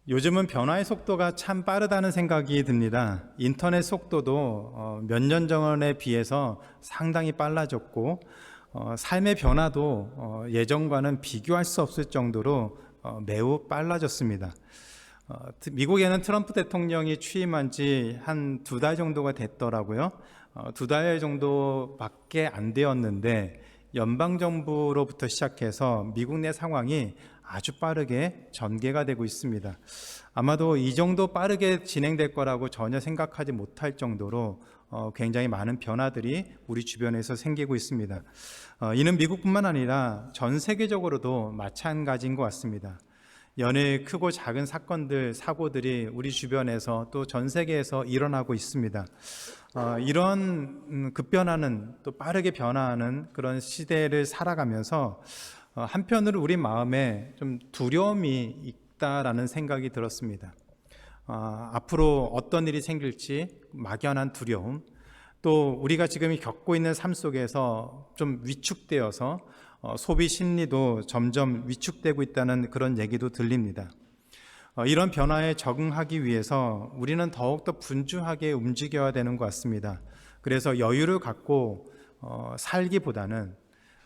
요즘은 변화의 속도가 참 빠르다는 생각이 듭니다. 인터넷 속도도 몇 년 전에 비해서 상당히 빨라졌고, 삶의 변화도 예전과는 비교할 수 없을 정도로 매우 빨라졌습니다. 미국에는 트럼프 대통령이 취임한 지 한 2달 정도가 됐더라고요. 2달 정도밖에 안 되었는데 연방정부로부터 시작해서 미국 내 상황이 아주 빠르게 전개가 되고 있습니다. 아마도 이 정도 빠르게 진행될 거라고 전혀 생각하지 못할 정도로 굉장히 많은 변화들이 우리 주변에서 생기고 있습니다. 이는 미국뿐만 아니라 전 세계적으로도 마찬가지인 것 같습니다. 연일 크고 작은 사건들, 사고들이 우리 주변에서 또 전 세계에서 일어나고 있습니다. 이런 급변하는, 또 빠르게 변화하는 그런 시대를 살아가면서 한편으로 우리 마음에 좀 두려움이 있다라는 생각이 들었습니다. 앞으로 어떤 일이 생길지 막연한 두려움, 또 우리가 지금 겪고 있는 삶 속에서 좀 위축되어서 소비 심리도 점점 위축되고 있다는 그런 얘기도 들립니다. 이런 변화에 적응하기 위해서 우리는 더욱더 분주하게 움직여야 되는 것 같습니다. 그래서 여유를 갖고 살기보다는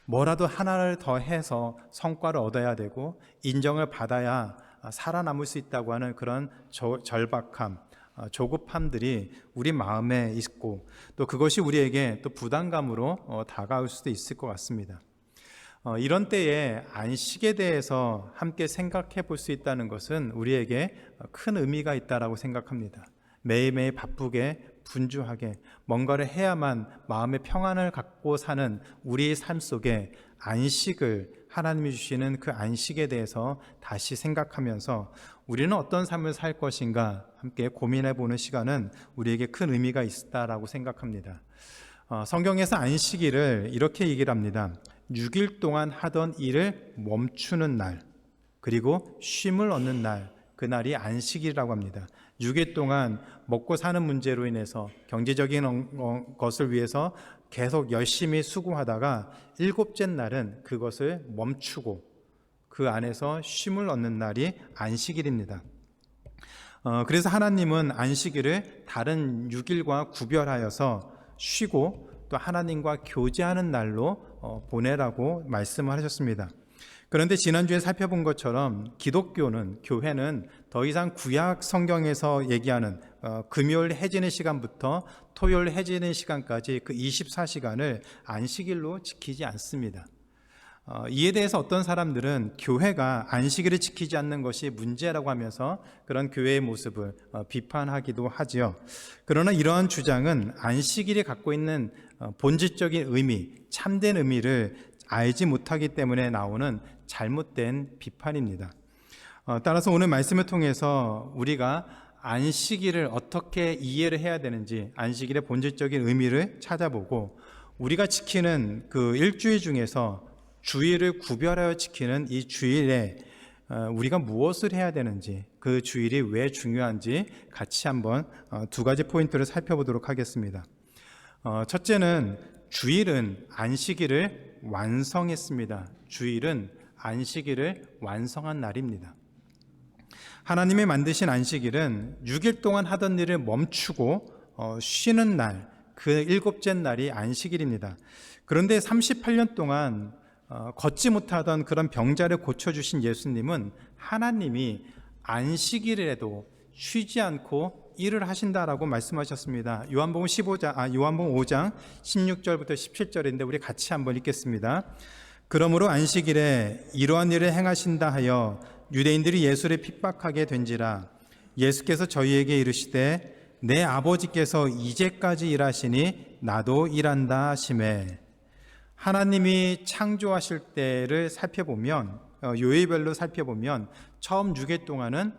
뭐라도 하나를 더 해서 성과를 얻어야 되고 인정을 받아야 살아남을 수 있다고 하는 그런 절박함, 조급함들이 우리 마음에 있고, 또 그것이 우리에게 또 부담감으로 다가올 수도 있을 것 같습니다. 이런 때에 안식에 대해서 함께 생각해 볼 수 있다는 것은 우리에게 큰 의미가 있다고 생각합니다. 매일매일 바쁘게 분주하게 뭔가를 해야만 마음의 평안을 갖고 사는 우리의 삶 속에 안식을, 하나님이 주시는 그 안식에 대해서 다시 생각하면서 우리는 어떤 삶을 살 것인가 함께 고민해 보는 시간은 우리에게 큰 의미가 있다라고 생각합니다. 성경에서 안식일을 이렇게 얘기를 합니다. 6일 동안 하던 일을 멈추는 날, 그리고 쉼을 얻는 날, 그날이 안식일이라고 합니다. 6일 동안 먹고 사는 문제로 인해서 경제적인 것을 위해서 계속 열심히 수고하다가 7째 날은 그것을 멈추고 그 안에서 쉼을 얻는 날이 안식일입니다. 그래서 하나님은 안식일을 다른 6일과 구별하여서 쉬고 또 하나님과 교제하는 날로 보내라고 말씀을 하셨습니다. 그런데 지난주에 살펴본 것처럼 기독교는, 교회는 더 이상 구약 성경에서 얘기하는 금요일 해지는 시간부터 토요일 해지는 시간까지 그 24시간을 안식일로 지키지 않습니다. 이에 대해서 어떤 사람들은 교회가 안식일을 지키지 않는 것이 문제라고 하면서 그런 교회의 모습을 비판하기도 하지요. 그러나 이러한 주장은 안식일이 갖고 있는 본질적인 의미, 참된 의미를 알지 못하기 때문에 나오는 잘못된 비판입니다. 따라서 오늘 말씀을 통해서 우리가 안식일을 어떻게 이해를 해야 되는지, 안식일의 본질적인 의미를 찾아보고 우리가 지키는 그 일주일 중에서 주일을 구별하여 지키는 이 주일에 우리가 무엇을 해야 되는지, 그 주일이 왜 중요한지 같이 한번 2가지 포인트를 살펴보도록 하겠습니다. 첫째는 주일은 안식일을 완성했습니다. 주일은 안식일을 완성한 날입니다. 하나님이 만드신 안식일은 6일 동안 하던 일을 멈추고 쉬는 날, 그 7째 날이 안식일입니다. 그런데 38년 동안 걷지 못하던 그런 병자를 고쳐주신 예수님은 하나님이 안식일에도 쉬지 않고 일을 하신다라고 말씀하셨습니다. 요한복음 5장 16절부터 17절인데 우리 같이 한번 읽겠습니다. 그러므로 안식일에 이러한 일을 행하신다 하여 유대인들이 예수를 핍박하게 된지라. 예수께서 저희에게 이르시되 내 아버지께서 이제까지 일하시니 나도 일한다 하시매. 하나님이 창조하실 때를 살펴보면, 요일별로 살펴보면 처음 6일 동안은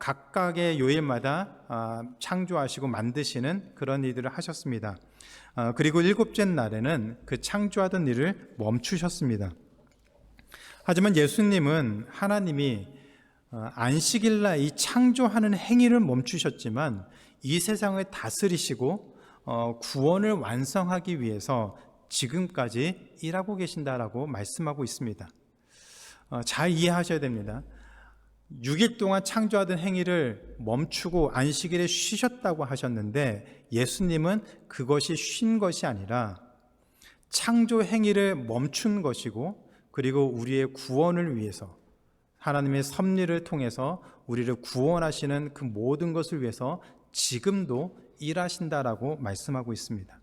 각각의 요일마다 창조하시고 만드시는 그런 일들을 하셨습니다. 그리고 7째 날에는 그 창조하던 일을 멈추셨습니다. 하지만 예수님은 하나님이 안식일날 이 창조하는 행위를 멈추셨지만 이 세상을 다스리시고 구원을 완성하기 위해서 지금까지 일하고 계신다라고 말씀하고 있습니다. 잘 이해하셔야 됩니다. 6일 동안 창조하던 행위를 멈추고 안식일에 쉬셨다고 하셨는데 예수님은 그것이 쉰 것이 아니라 창조 행위를 멈춘 것이고 그리고 우리의 구원을 위해서 하나님의 섭리를 통해서 우리를 구원하시는 그 모든 것을 위해서 지금도 일하신다라고 말씀하고 있습니다.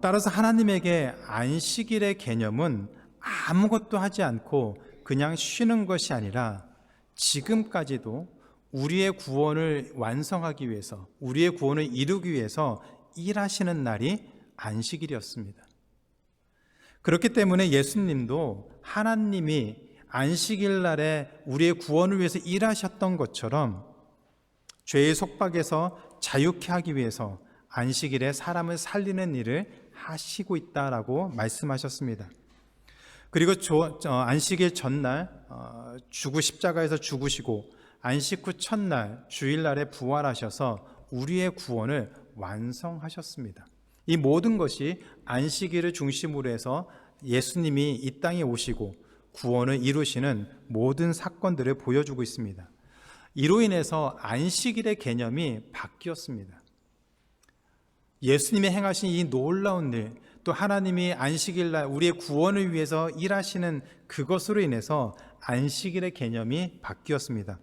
따라서 하나님에게 안식일의 개념은 아무것도 하지 않고 그냥 쉬는 것이 아니라 지금까지도 우리의 구원을 완성하기 위해서, 우리의 구원을 이루기 위해서 일하시는 날이 안식일이었습니다. 그렇기 때문에 예수님도 하나님이 안식일 날에 우리의 구원을 위해서 일하셨던 것처럼 죄의 속박에서 자유케 하기 위해서 안식일에 사람을 살리는 일을 하시고 있다라고 말씀하셨습니다. 그리고 안식일 전날 십자가에서 죽으시고 안식 후 첫날 주일날에 부활하셔서 우리의 구원을 완성하셨습니다. 이 모든 것이 안식일을 중심으로 해서 예수님이 이 땅에 오시고 구원을 이루시는 모든 사건들을 보여주고 있습니다. 이로 인해서 안식일의 개념이 바뀌었습니다. 예수님이 행하신 이 놀라운 일, 또 하나님이 안식일날 우리의 구원을 위해서 일하시는 그것으로 인해서 안식일의 개념이 바뀌었습니다.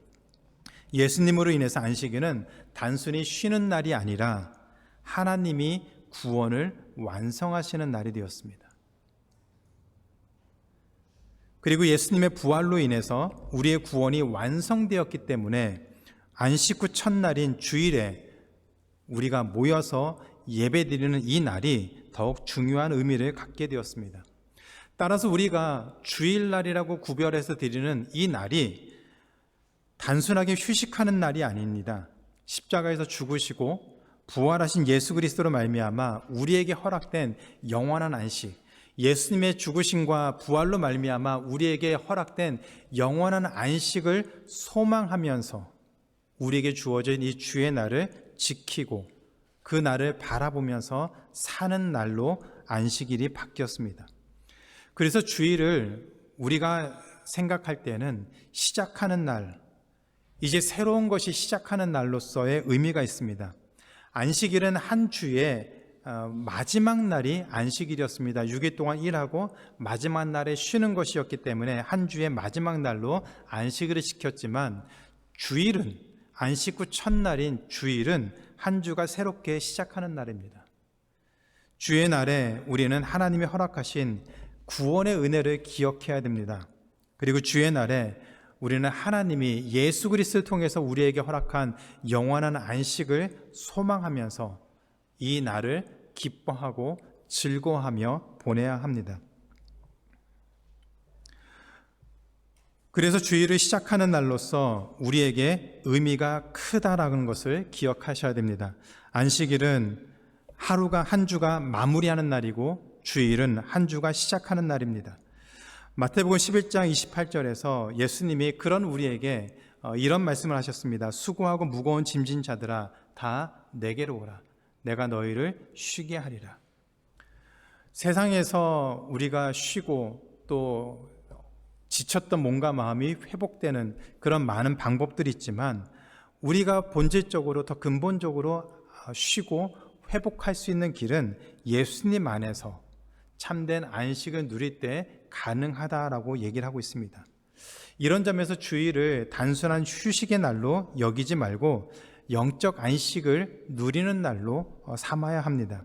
예수님으로 인해서 안식일은 단순히 쉬는 날이 아니라 하나님이 구원을 완성하시는 날이 되었습니다. 그리고 예수님의 부활로 인해서 우리의 구원이 완성되었기 때문에 안식 후 첫날인 주일에 우리가 모여서 예배드리는 이 날이 더욱 중요한 의미를 갖게 되었습니다. 따라서 우리가 주일날이라고 구별해서 드리는 이 날이 단순하게 휴식하는 날이 아닙니다. 십자가에서 죽으시고 부활하신 예수 그리스도로 말미암아 우리에게 허락된 영원한 안식, 예수님의 죽으심과 부활로 말미암아 우리에게 허락된 영원한 안식을 소망하면서 우리에게 주어진 이 주의 날을 지키고 그 날을 바라보면서 사는 날로 안식일이 바뀌었습니다. 그래서 주일을 우리가 생각할 때는 시작하는 날, 이제 새로운 것이 시작하는 날로서의 의미가 있습니다. 안식일은 한 주의 마지막 날이 안식일이었습니다. 6일 동안 일하고 마지막 날에 쉬는 것이었기 때문에 한 주의 마지막 날로 안식일을 지켰지만 주일은, 안식 후 첫날인 주일은 한 주가 새롭게 시작하는 날입니다. 주의 날에 우리는 하나님이 허락하신 구원의 은혜를 기억해야 됩니다. 그리고 주의 날에 우리는 하나님이 예수 그리스도를 통해서 우리에게 허락한 영원한 안식을 소망하면서 이 날을 기뻐하고 즐거워하며 보내야 합니다. 그래서 주일을 시작하는 날로서 우리에게 의미가 크다라는 것을 기억하셔야 됩니다. 안식일은 하루가 한 주가 마무리하는 날이고 주일은 한 주가 시작하는 날입니다. 마태복음 11장 28절에서 예수님이 그런 우리에게 이런 말씀을 하셨습니다. 수고하고 무거운 짐진 자들아 다 내게로 오라. 내가 너희를 쉬게 하리라. 세상에서 우리가 쉬고 또 지쳤던 몸과 마음이 회복되는 그런 많은 방법들이 있지만 우리가 본질적으로 더 근본적으로 쉬고 회복할 수 있는 길은 예수님 안에서 참된 안식을 누릴 때 가능하다라고 얘기를 하고 있습니다. 이런 점에서 주일을 단순한 휴식의 날로 여기지 말고 영적 안식을 누리는 날로 삼아야 합니다.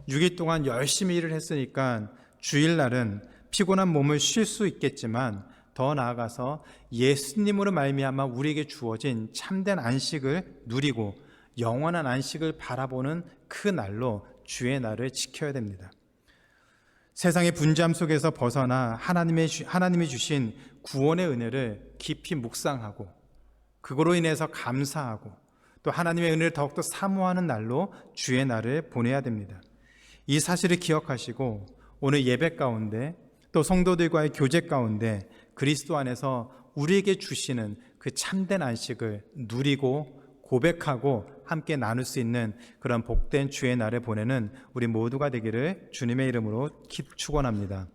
6일 동안 열심히 일을 했으니까 주일날은 피곤한 몸을 쉴 수 있겠지만 더 나아가서 예수님으로 말미암아 우리에게 주어진 참된 안식을 누리고 영원한 안식을 바라보는 그 날로 주의 날을 지켜야 됩니다. 세상의 분주함 속에서 벗어나 하나님이 주신 구원의 은혜를 깊이 묵상하고 그거로 인해서 감사하고 또 하나님의 은혜를 더욱더 사모하는 날로 주의 날을 보내야 됩니다. 이 사실을 기억하시고 오늘 예배 가운데 또 성도들과의 교제 가운데 그리스도 안에서 우리에게 주시는 그 참된 안식을 누리고 고백하고 함께 나눌 수 있는 그런 복된 주의 날을 보내는 우리 모두가 되기를 주님의 이름으로 축원합니다.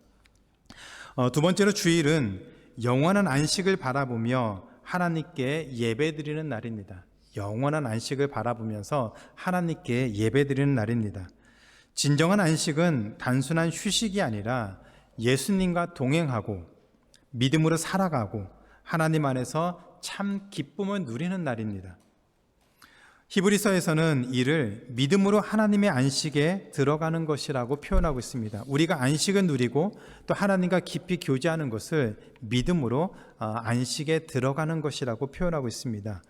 두 번째로 주일은 영원한 안식을 바라보며 하나님께 예배드리는 날입니다. 영원한 안식을 바라보면서 하나님께 예배드리는 날입니다. 진정한 안식은 단순한 휴식이 아니라 예수님과 동행하고 믿음으로 살아가고 하나님 안에서 참 기쁨을 누리는 날입니다. 히브리서에서는 이를 믿음으로 하나님의 안식에 들어가는 것이라고 표현하고 있습니다. 우리가 안식을 누리고 또 하나님과 깊이 교제하는 것을 믿음으로 안식에 들어가는 것이라고 표현하고 있습니다.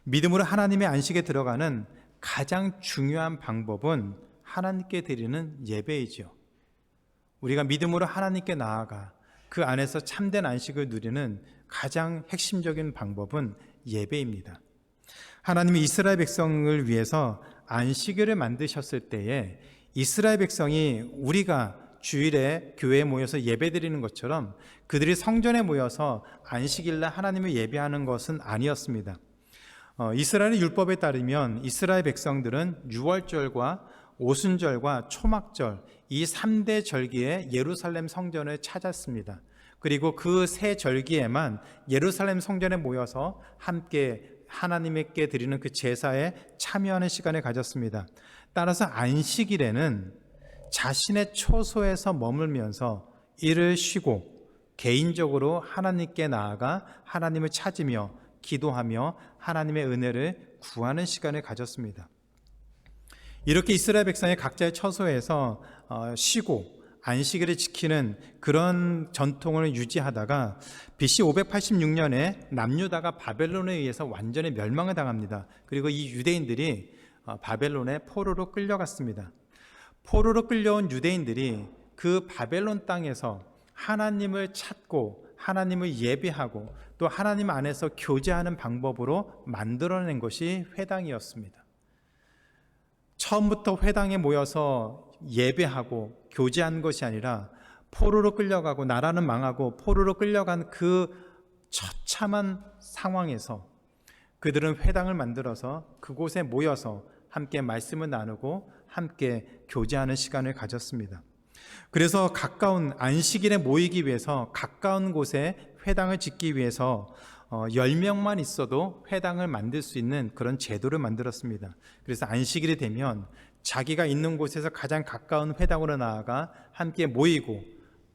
믿음으로 하나님의 안식에 들어가는 가장 중요한 방법은 하나님께 드리는 예배이죠. 우리가 믿음으로 하나님께 나아가 그 안에서 참된 안식을 누리는 가장 핵심적인 방법은 예배입니다. 하나님이 이스라엘 백성을 위해서 안식일을 만드셨을 때에 이스라엘 백성이 우리가 주일에 교회에 모여서 예배드리는 것처럼 그들이 성전에 모여서 안식일날 하나님을 예배하는 것은 아니었습니다. 이스라엘의 율법에 따르면 이스라엘 백성들은 유월절과 오순절과 초막절 이 3대 절기에 예루살렘 성전을 찾았습니다. 그리고 그 세 절기에만 예루살렘 성전에 모여서 함께 하나님께 드리는 그 제사에 참여하는 시간을 가졌습니다. 따라서 안식일에는 자신의 처소에서 머물면서 일을 쉬고 개인적으로 하나님께 나아가 하나님을 찾으며 기도하며 하나님의 은혜를 구하는 시간을 가졌습니다. 이렇게 이스라엘 백성이 각자의 처소에서 쉬고 안식일을 지키는 그런 전통을 유지하다가 BC 586년에 남유다가 바벨론에 의해서 완전히 멸망을 당합니다. 그리고 이 유대인들이 바벨론에 포로로 끌려갔습니다. 포로로 끌려온 유대인들이 그 바벨론 땅에서 하나님을 찾고 하나님을 예배하고 또 하나님 안에서 교제하는 방법으로 만들어낸 것이 회당이었습니다. 처음부터 회당에 모여서 예배하고 교제한 것이 아니라 포로로 끌려가고 나라는 망하고 포로로 끌려간 그 처참한 상황에서 그들은 회당을 만들어서 그곳에 모여서 함께 말씀을 나누고 함께 교제하는 시간을 가졌습니다. 그래서 가까운 안식일에 모이기 위해서 가까운 곳에 회당을 짓기 위해서 10명만 있어도 회당을 만들 수 있는 그런 제도를 만들었습니다. 그래서 안식일이 되면 자기가 있는 곳에서 가장 가까운 회당으로 나아가 함께 모이고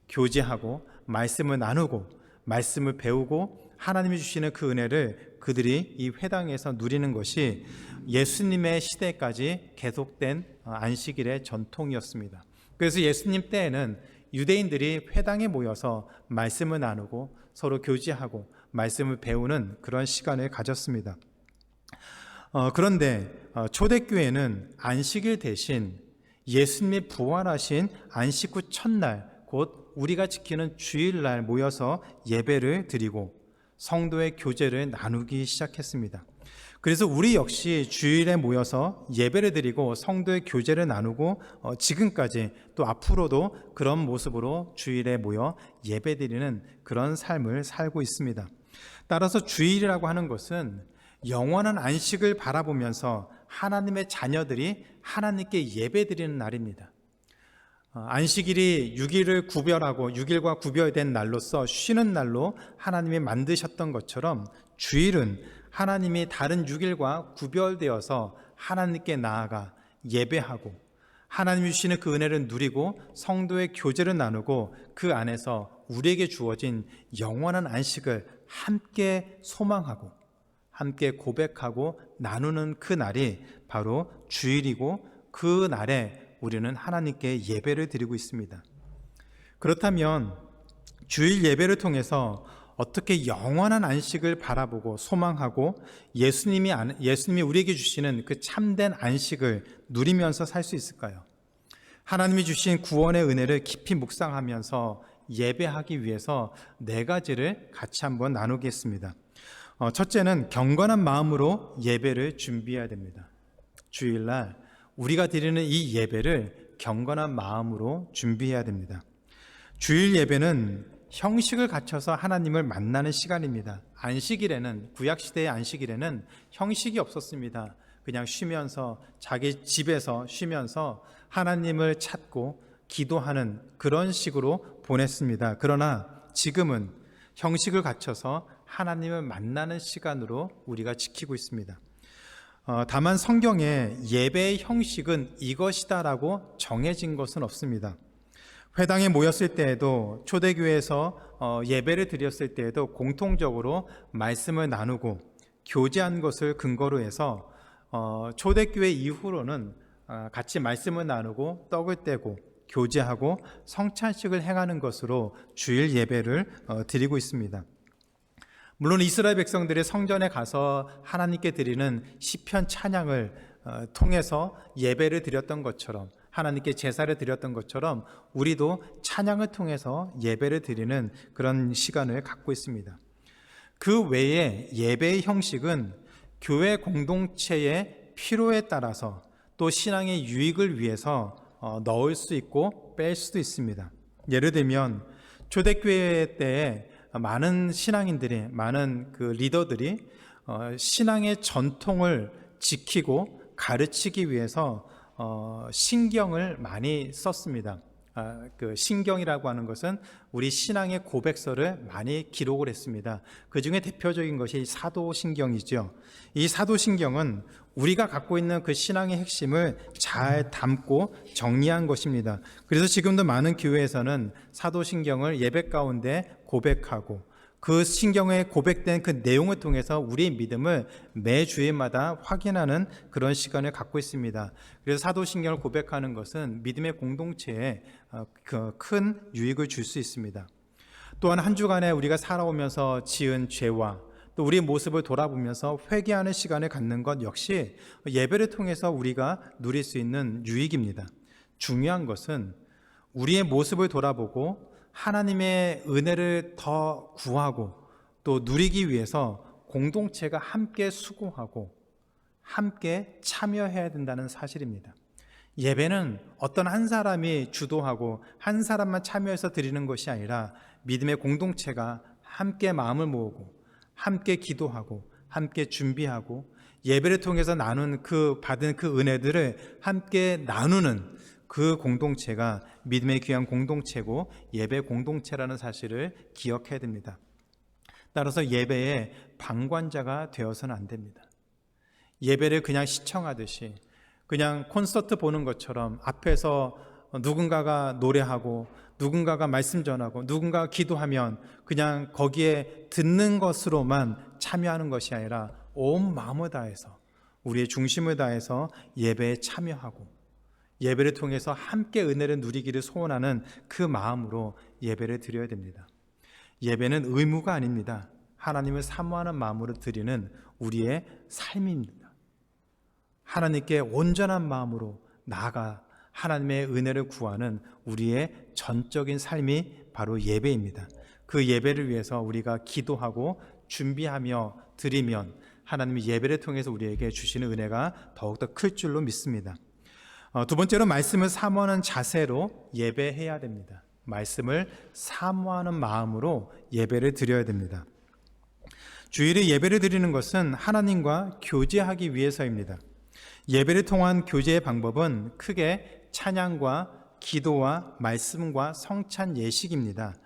교제하고 말씀을 나누고 말씀을 배우고 하나님이 주시는 그 은혜를 그들이 이 회당에서 누리는 것이 예수님의 시대까지 계속된 안식일의 전통이었습니다. 그래서 예수님 때에는 유대인들이 회당에 모여서 말씀을 나누고 서로 교제하고 말씀을 배우는 그런 시간을 가졌습니다. 그런데 초대교회는 안식일 대신 예수님이 부활하신 안식 후 첫날 곧 우리가 지키는 주일날 모여서 예배를 드리고 성도의 교제를 나누기 시작했습니다. 그래서 우리 역시 주일에 모여서 예배를 드리고 성도의 교제를 나누고 지금까지 또 앞으로도 그런 모습으로 주일에 모여 예배 드리는 그런 삶을 살고 있습니다. 따라서 주일이라고 하는 것은 영원한 안식을 바라보면서 하나님의 자녀들이 하나님께 예배 드리는 날입니다. 안식일이 6일을 구별하고 6일과 구별된 날로서 쉬는 날로 하나님이 만드셨던 것처럼 주일은 하나님이 다른 6일과 구별되어서 하나님께 나아가 예배하고 하나님이 주시는 그 은혜를 누리고 성도의 교제를 나누고 그 안에서 우리에게 주어진 영원한 안식을 함께 소망하고 함께 고백하고 나누는 그 날이 바로 주일이고 그 날에 우리는 하나님께 예배를 드리고 있습니다. 그렇다면 주일 예배를 통해서 어떻게 영원한 안식을 바라보고 소망하고 예수님이 우리에게 주시는 그 참된 안식을 누리면서 살 수 있을까요? 하나님이 주신 구원의 은혜를 깊이 묵상하면서 예배하기 위해서 4가지를 같이 한번 나누겠습니다. 첫째는 경건한 마음으로 예배를 준비해야 됩니다. 주일날 우리가 드리는 이 예배를 경건한 마음으로 준비해야 됩니다. 주일 예배는 형식을 갖춰서 하나님을 만나는 시간입니다. 안식일에는, 구약시대의 안식일에는 형식이 없었습니다. 그냥 쉬면서 자기 집에서 쉬면서 하나님을 찾고 기도하는 그런 식으로 보냈습니다. 그러나 지금은 형식을 갖춰서 하나님을 만나는 시간으로 우리가 지키고 있습니다. 다만 성경에 예배의 형식은 이것이다라고 정해진 것은 없습니다. 회당에 모였을 때에도, 초대교회에서 예배를 드렸을 때에도 공통적으로 말씀을 나누고 교제한 것을 근거로 해서 초대교회 이후로는 같이 말씀을 나누고 떡을 떼고 교제하고 성찬식을 행하는 것으로 주일 예배를 드리고 있습니다. 물론 이스라엘 백성들이 성전에 가서 하나님께 드리는 시편 찬양을 통해서 예배를 드렸던 것처럼, 하나님께 제사를 드렸던 것처럼 우리도 찬양을 통해서 예배를 드리는 그런 시간을 갖고 있습니다. 그 외에 예배의 형식은 교회 공동체의 필요에 따라서 또 신앙의 유익을 위해서 넣을 수 있고 뺄 수도 있습니다. 예를 들면 초대교회 때에 많은 신앙인들이, 많은 그 리더들이 신앙의 전통을 지키고 가르치기 위해서 신경을 많이 썼습니다. 그 신경이라고 하는 것은 우리 신앙의 고백서를 많이 기록을 했습니다. 그 중에 대표적인 것이 사도신경이죠. 이 사도신경은 우리가 갖고 있는 그 신앙의 핵심을 잘 담고 정리한 것입니다. 그래서 지금도 많은 교회에서는 사도신경을 예배 가운데 고백하고 그 신경에 고백된 그 내용을 통해서 우리의 믿음을 매 주일마다 확인하는 그런 시간을 갖고 있습니다. 그래서 사도신경을 고백하는 것은 믿음의 공동체에 큰 유익을 줄 수 있습니다. 또한 한 주간에 우리가 살아오면서 지은 죄와 또 우리의 모습을 돌아보면서 회개하는 시간을 갖는 것 역시 예배를 통해서 우리가 누릴 수 있는 유익입니다. 중요한 것은 우리의 모습을 돌아보고 하나님의 은혜를 더 구하고 또 누리기 위해서 공동체가 함께 수고하고 함께 참여해야 된다는 사실입니다. 예배는 어떤 한 사람이 주도하고 한 사람만 참여해서 드리는 것이 아니라 믿음의 공동체가 함께 마음을 모으고 함께 기도하고 함께 준비하고 예배를 통해서 받은 그 은혜들을 함께 나누는 그 공동체가 믿음의 귀한 공동체고 예배 공동체라는 사실을 기억해야 됩니다. 따라서 예배의 방관자가 되어서는 안 됩니다. 예배를 그냥 시청하듯이, 그냥 콘서트 보는 것처럼 앞에서 누군가가 노래하고 누군가가 말씀 전하고 누군가가 기도하면 그냥 거기에 듣는 것으로만 참여하는 것이 아니라 온 마음을 다해서, 우리의 중심을 다해서 예배에 참여하고 예배를 통해서 함께 은혜를 누리기를 소원하는 그 마음으로 예배를 드려야 됩니다. 예배는 의무가 아닙니다. 하나님을 사모하는 마음으로 드리는 우리의 삶입니다. 하나님께 온전한 마음으로 나아가 하나님의 은혜를 구하는 우리의 전적인 삶이 바로 예배입니다. 그 예배를 위해서 우리가 기도하고 준비하며 드리면 하나님이 예배를 통해서 우리에게 주시는 은혜가 더욱더 클 줄로 믿습니다. 두 번째로 말씀을 사모하는 자세로 예배해야 됩니다. 말씀을 사모하는 마음으로 예배를 드려야 됩니다. 주일에 예배를 드리는 것은 하나님과 교제하기 위해서입니다. 예배를 통한 교제의 방법은 크게 찬양과 기도와 말씀과 성찬 예식입니다.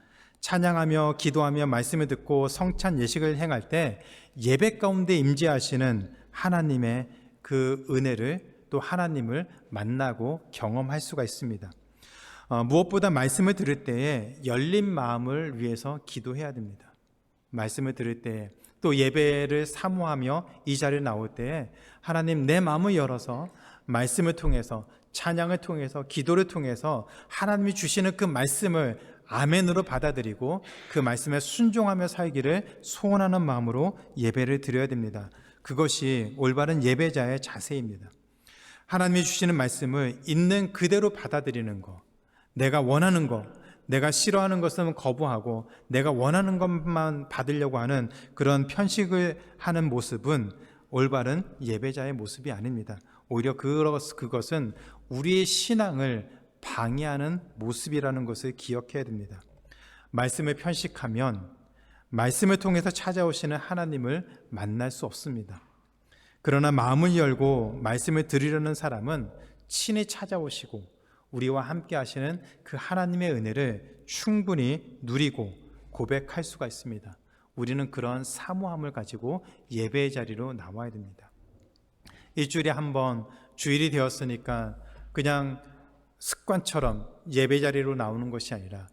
찬양하며 기도하며 말씀을 듣고 성찬 예식을 행할 때 예배 가운데 임재하시는 하나님의 그 은혜를, 또 하나님을 만나고 경험할 수가 있습니다. 무엇보다 말씀을 들을 때에 열린 마음을 위해서 기도해야 됩니다. 말씀을 들을 때, 또 예배를 사모하며 이 자리에 나올 때에 하나님, 내 마음을 열어서 말씀을 통해서, 찬양을 통해서, 기도를 통해서 하나님이 주시는 그 말씀을 아멘으로 받아들이고 그 말씀에 순종하며 살기를 소원하는 마음으로 예배를 드려야 됩니다. 그것이 올바른 예배자의 자세입니다. 하나님이 주시는 말씀을 있는 그대로 받아들이는 것, 내가 원하는 것, 내가 싫어하는 것은 거부하고 내가 원하는 것만 받으려고 하는 그런 편식을 하는 모습은 올바른 예배자의 모습이 아닙니다. 오히려 그것은 우리의 신앙을 방해하는 모습이라는 것을 기억해야 됩니다. 말씀을 편식하면 말씀을 통해서 찾아오시는 하나님을 만날 수 없습니다. 그러나 마음을 열고 말씀을 드리려는 사람은 친히 찾아오시고 우리와 함께 하시는 그 하나님의 은혜를 충분히 누리고 고백할 수가 있습니다. 우리는 그런 사모함을 가지고 예배의 자리로 나와야 됩니다. 일주일에 한 번 주일이 되었으니까 그냥 습관처럼 예배 자리로 나오는 것이 아니라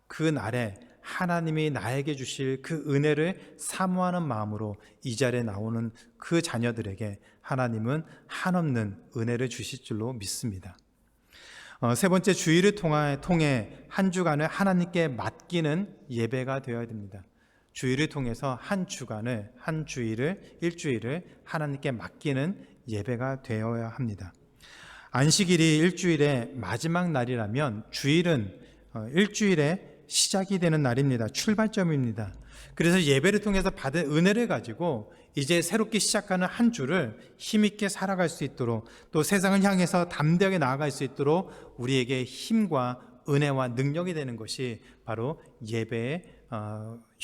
그 날에 하나님이 나에게 주실 그 은혜를 사모하는 마음으로 이 자리에 나오는 그 자녀들에게 하나님은 한없는 은혜를 주실 줄로 믿습니다. 세 번째, 주일을 통해 한 주간을 하나님께 맡기는 예배가 되어야 됩니다. 주일을 통해서 한 주일을 일주일을 하나님께 맡기는 예배가 되어야 합니다. 안식일이 일주일의 마지막 날이라면 주일은 일주일의 시작이 되는 날입니다. 출발점입니다. 그래서 예배를 통해서 받은 은혜를 가지고 이제 새롭게 시작하는 한 주를 힘있게 살아갈 수 있도록, 또 세상을 향해서 담대하게 나아갈 수 있도록 우리에게 힘과 은혜와 능력이 되는 것이 바로 예배의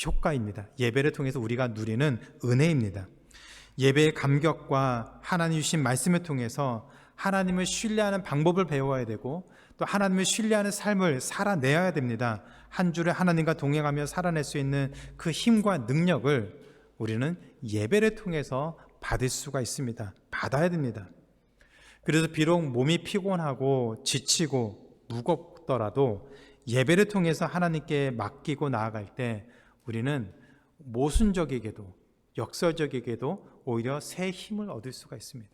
효과입니다. 예배를 통해서 우리가 누리는 은혜입니다. 예배의 감격과 하나님 주신 말씀을 통해서 하나님을 신뢰하는 방법을 배워야 되고, 또 하나님을 신뢰하는 삶을 살아내야 됩니다. 한 주를 하나님과 동행하며 살아낼 수 있는 그 힘과 능력을 우리는 예배를 통해서 받을 수가 있습니다. 받아야 됩니다. 그래서 비록 몸이 피곤하고 지치고 무겁더라도 예배를 통해서 하나님께 맡기고 나아갈 때 우리는 모순적이게도 역설적이게도 오히려 새 힘을 얻을 수가 있습니다.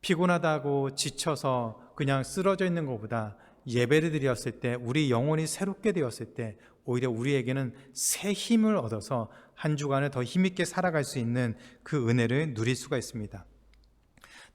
피곤하다고 지쳐서 그냥 쓰러져 있는 것보다 예배를 드렸을 때, 우리 영혼이 새롭게 되었을 때 오히려 우리에게는 새 힘을 얻어서 한 주간을 더 힘있게 살아갈 수 있는 그 은혜를 누릴 수가 있습니다.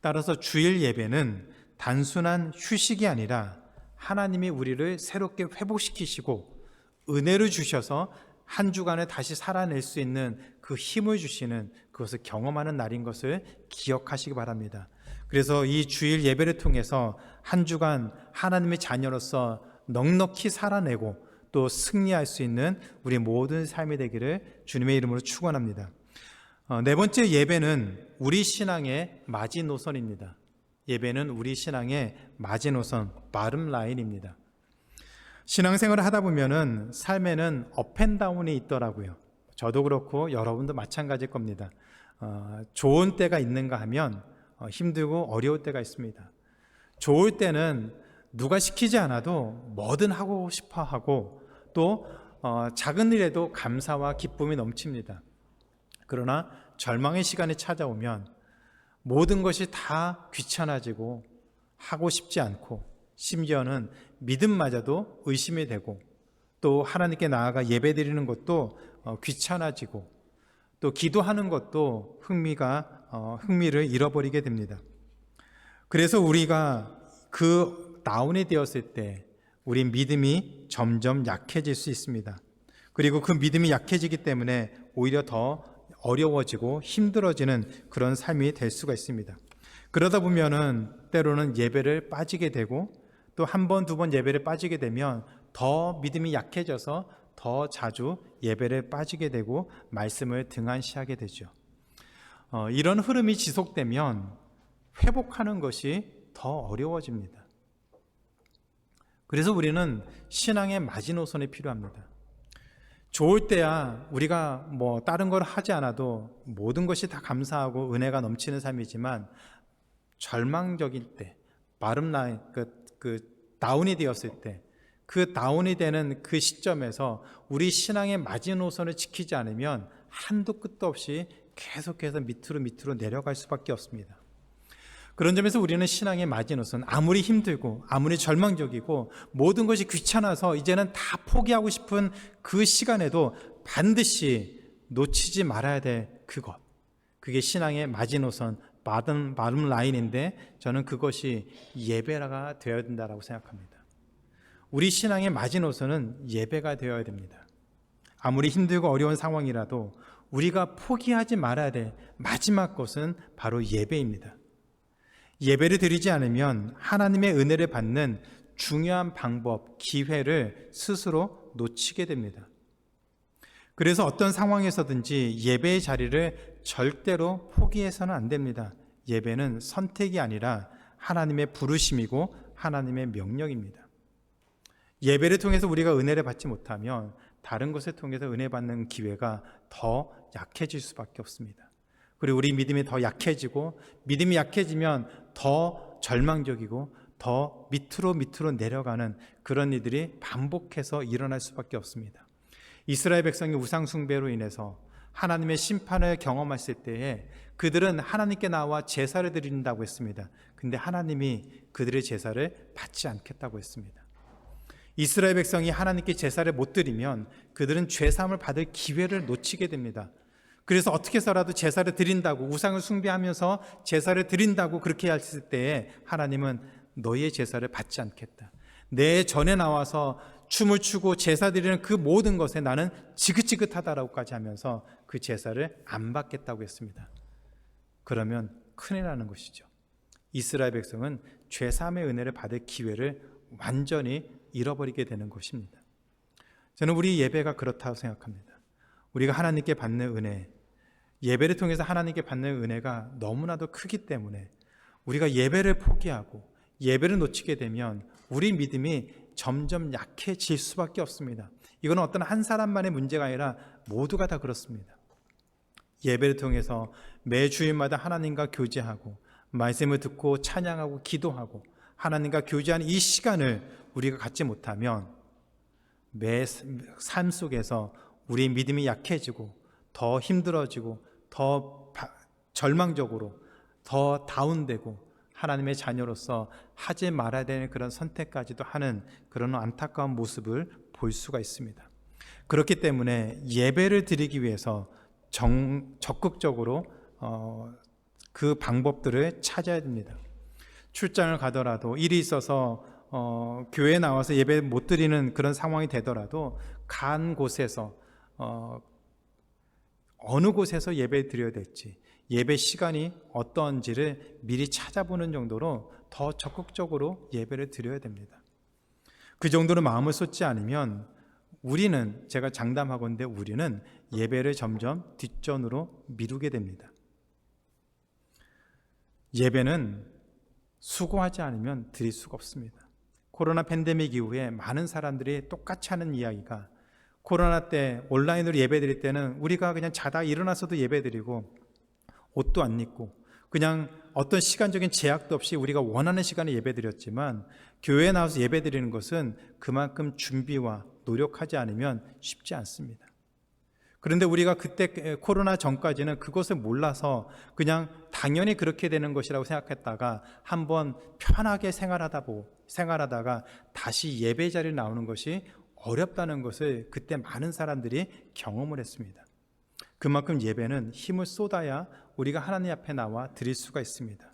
따라서 주일 예배는 단순한 휴식이 아니라 하나님이 우리를 새롭게 회복시키시고 은혜를 주셔서 한 주간을 다시 살아낼 수 있는 그 힘을 주시는, 그것을 경험하는 날인 것을 기억하시기 바랍니다. 그래서 이 주일 예배를 통해서 한 주간 하나님의 자녀로서 넉넉히 살아내고 또 승리할 수 있는 우리 모든 삶이 되기를 주님의 이름으로 축원합니다. 네 번째, 예배는 우리 신앙의 마지노선입니다. 예배는 우리 신앙의 마지노선, 바텀라인입니다. 신앙생활을 하다 보면은 삶에는 업앤다운이 있더라고요. 저도 그렇고 여러분도 마찬가지일 겁니다. 좋은 때가 있는가 하면 힘들고 어려울 때가 있습니다. 좋을 때는 누가 시키지 않아도 뭐든 하고 싶어 하고, 또 작은 일에도 감사와 기쁨이 넘칩니다. 그러나 절망의 시간이 찾아오면 모든 것이 다 귀찮아지고 하고 싶지 않고, 심지어는 믿음마저도 의심이 되고, 또 하나님께 나아가 예배드리는 것도 귀찮아지고, 또 기도하는 것도 흥미를 잃어버리게 됩니다. 그래서 우리가 그 다운이 되었을 때 우리 믿음이 점점 약해질 수 있습니다. 그리고 그 믿음이 약해지기 때문에 오히려 더 어려워지고 힘들어지는 그런 삶이 될 수가 있습니다. 그러다 보면은 때로는 예배를 빠지게 되고, 또 한 번, 두 번 예배를 빠지게 되면 더 믿음이 약해져서 더 자주 예배를 빠지게 되고 말씀을 등한시하게 되죠. 이런 흐름이 지속되면 회복하는 것이 더 어려워집니다. 그래서 우리는 신앙의 마지노선이 필요합니다. 좋을 때야 우리가 다른 걸 하지 않아도 모든 것이 다 감사하고 은혜가 넘치는 삶이지만, 절망적일 때, 바텀라인, 다운이 되었을 때, 그 다운이 되는 그 시점에서 우리 신앙의 마지노선을 지키지 않으면 한도 끝도 없이 계속해서 밑으로 내려갈 수밖에 없습니다. 그런 점에서 우리는 신앙의 마지노선, 아무리 힘들고 아무리 절망적이고 모든 것이 귀찮아서 이제는 다 포기하고 싶은 그 시간에도 반드시 놓치지 말아야 될 그것, 그게 신앙의 마지노선, 바텀 라인인데, 저는 그것이 예배가 되어야 된다고 생각합니다. 우리 신앙의 마지노선은 예배가 되어야 됩니다. 아무리 힘들고 어려운 상황이라도 우리가 포기하지 말아야 될 마지막 것은 바로 예배입니다. 예배를 드리지 않으면 하나님의 은혜를 받는 중요한 방법, 기회를 스스로 놓치게 됩니다. 그래서 어떤 상황에서든지 예배의 자리를 절대로 포기해서는 안 됩니다. 예배는 선택이 아니라 하나님의 부르심이고 하나님의 명령입니다. 예배를 통해서 우리가 은혜를 받지 못하면 다른 것을 통해서 은혜 받는 기회가 더 약해질 수밖에 없습니다. 그리고 우리 믿음이 더 약해지고, 믿음이 약해지면 더 절망적이고 더 밑으로 내려가는 그런 일들이 반복해서 일어날 수밖에 없습니다. 이스라엘 백성이 우상 숭배로 인해서 하나님의 심판을 경험했을 때에 그들은 하나님께 나와 제사를 드린다고 했습니다. 근데 하나님이 그들의 제사를 받지 않겠다고 했습니다. 이스라엘 백성이 하나님께 제사를 못 드리면 그들은 죄사함을 받을 기회를 놓치게 됩니다. 그래서 어떻게 해서라도 제사를 드린다고, 우상을 숭배하면서 제사를 드린다고 그렇게 했을 때에 하나님은 너희의 제사를 받지 않겠다. 내 전에 나와서 춤을 추고 제사 드리는 그 모든 것에 나는 지긋지긋하다라고까지 하면서 그 제사를 안 받겠다고 했습니다. 그러면 큰일 나는 것이죠. 이스라엘 백성은 죄사함의 은혜를 받을 기회를 완전히 잃어버리게 되는 것입니다. 저는 우리 예배가 그렇다고 생각합니다. 우리가 하나님께 받는 은혜, 예배를 통해서 하나님께 받는 은혜가 너무나도 크기 때문에 우리가 예배를 포기하고 예배를 놓치게 되면 우리 믿음이 점점 약해질 수밖에 없습니다. 이건 어떤 한 사람만의 문제가 아니라 모두가 다 그렇습니다. 예배를 통해서 매 주일마다 하나님과 교제하고 말씀을 듣고 찬양하고 기도하고 하나님과 교제하는 이 시간을 우리가 갖지 못하면 매 삶 속에서 우리 믿음이 약해지고 더 힘들어지고 더 절망적으로 더 다운되고 하나님의 자녀로서 하지 말아야 되는 그런 선택까지도 하는 그런 안타까운 모습을 볼 수가 있습니다. 그렇기 때문에 예배를 드리기 위해서 적극적으로 그 방법들을 찾아야 됩니다. 출장을 가더라도 일이 있어서 교회에 나와서 예배 못 드리는 그런 상황이 되더라도 간 곳에서 어느 곳에서 예배 드려야 될지, 예배 시간이 어떤지를 미리 찾아보는 정도로 더 적극적으로 예배를 드려야 됩니다. 그 정도로 마음을 쏟지 않으면 우리는, 제가 장담하건대 우리는 예배를 점점 뒷전으로 미루게 됩니다. 예배는 수고하지 않으면 드릴 수가 없습니다. 코로나 팬데믹 이후에 많은 사람들이 똑같이 하는 이야기가, 코로나 때 온라인으로 예배 드릴 때는 우리가 그냥 자다 일어나서도 예배 드리고 옷도 안 입고 그냥 어떤 시간적인 제약도 없이 우리가 원하는 시간에 예배 드렸지만, 교회에 나와서 예배 드리는 것은 그만큼 준비와 노력하지 않으면 쉽지 않습니다. 그런데 우리가 그때 코로나 전까지는 그것을 몰라서 그냥 당연히 그렇게 되는 것이라고 생각했다가 한번 편하게 생활하다가 다시 예배 자리에 나오는 것이 어렵다는 것을 그때 많은 사람들이 경험을 했습니다. 그만큼 예배는 힘을 쏟아야 우리가 하나님 앞에 나와 드릴 수가 있습니다.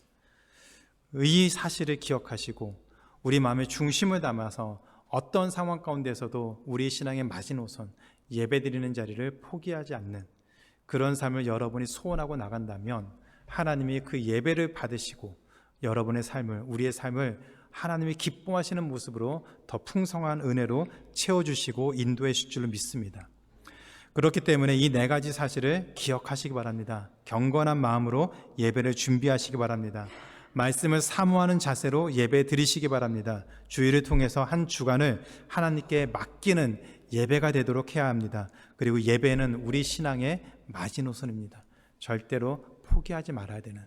이 사실을 기억하시고 우리 마음의 중심을 담아서 어떤 상황 가운데서도 우리 신앙의 마지노선, 예배드리는 자리를 포기하지 않는 그런 삶을 여러분이 소원하고 나간다면 하나님이 그 예배를 받으시고 여러분의 삶을, 우리의 삶을 하나님이 기뻐하시는 모습으로 더 풍성한 은혜로 채워주시고 인도해 주실 줄 믿습니다. 그렇기 때문에 이 네 가지 사실을 기억하시기 바랍니다. 경건한 마음으로 예배를 준비하시기 바랍니다. 말씀을 사모하는 자세로 예배 드리시기 바랍니다. 주일을 통해서 한 주간을 하나님께 맡기는 예배가 되도록 해야 합니다. 그리고 예배는 우리 신앙의 마지노선입니다. 절대로 포기하지 말아야 되는,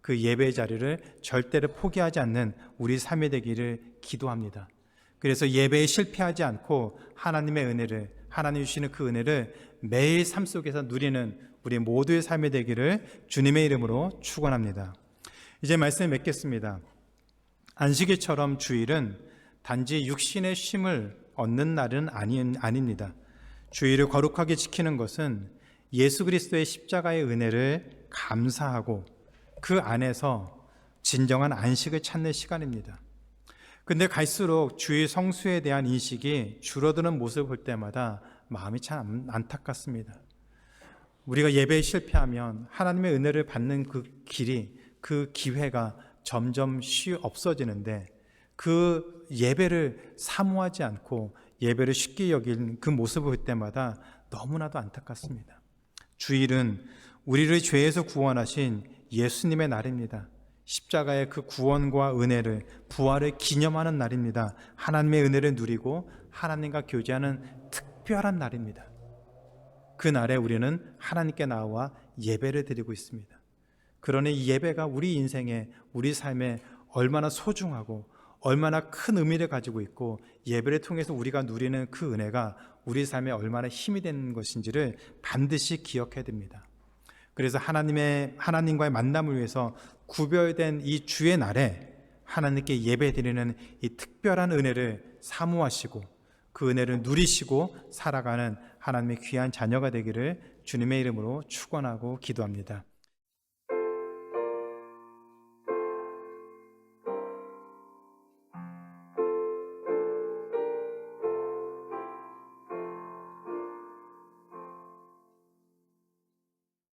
그 예배 자리를 절대로 포기하지 않는 우리 삶이 되기를 기도합니다. 그래서 예배에 실패하지 않고 하나님의 은혜를, 하나님 주시는 그 은혜를 매일 삶 속에서 누리는 우리 모두의 삶이 되기를 주님의 이름으로 축원합니다. 이제 말씀을 맺겠습니다. 안식일처럼 주일은 단지 육신의 쉼을 얻는 날은 아닙니다. 주일을 거룩하게 지키는 것은 예수 그리스도의 십자가의 은혜를 감사하고 그 안에서 진정한 안식을 찾는 시간입니다. 근데 갈수록 주일 성수에 대한 인식이 줄어드는 모습을 볼 때마다 마음이 참 안타깝습니다. 우리가 예배에 실패하면 하나님의 은혜를 받는 그 길이, 그 기회가 점점 없어지는데 그 예배를 사모하지 않고 예배를 쉽게 여기는 그 모습을 볼 때마다 너무나도 안타깝습니다. 주일은 우리를 죄에서 구원하신 예수님의 날입니다. 십자가의 그 구원과 은혜를, 부활을 기념하는 날입니다. 하나님의 은혜를 누리고 하나님과 교제하는 특별한 날입니다. 그 날에 우리는 하나님께 나와 예배를 드리고 있습니다. 그러니 이 예배가 우리 인생에, 우리 삶에 얼마나 소중하고 얼마나 큰 의미를 가지고 있고, 예배를 통해서 우리가 누리는 그 은혜가 우리 삶에 얼마나 힘이 되는 것인지를 반드시 기억해야 됩니다. 그래서 하나님과의 만남을 위해서 구별된 이 주의 날에 하나님께 예배드리는 이 특별한 은혜를 사모하시고 그 은혜를 누리시고 살아가는 하나님의 귀한 자녀가 되기를 주님의 이름으로 축원하고 기도합니다.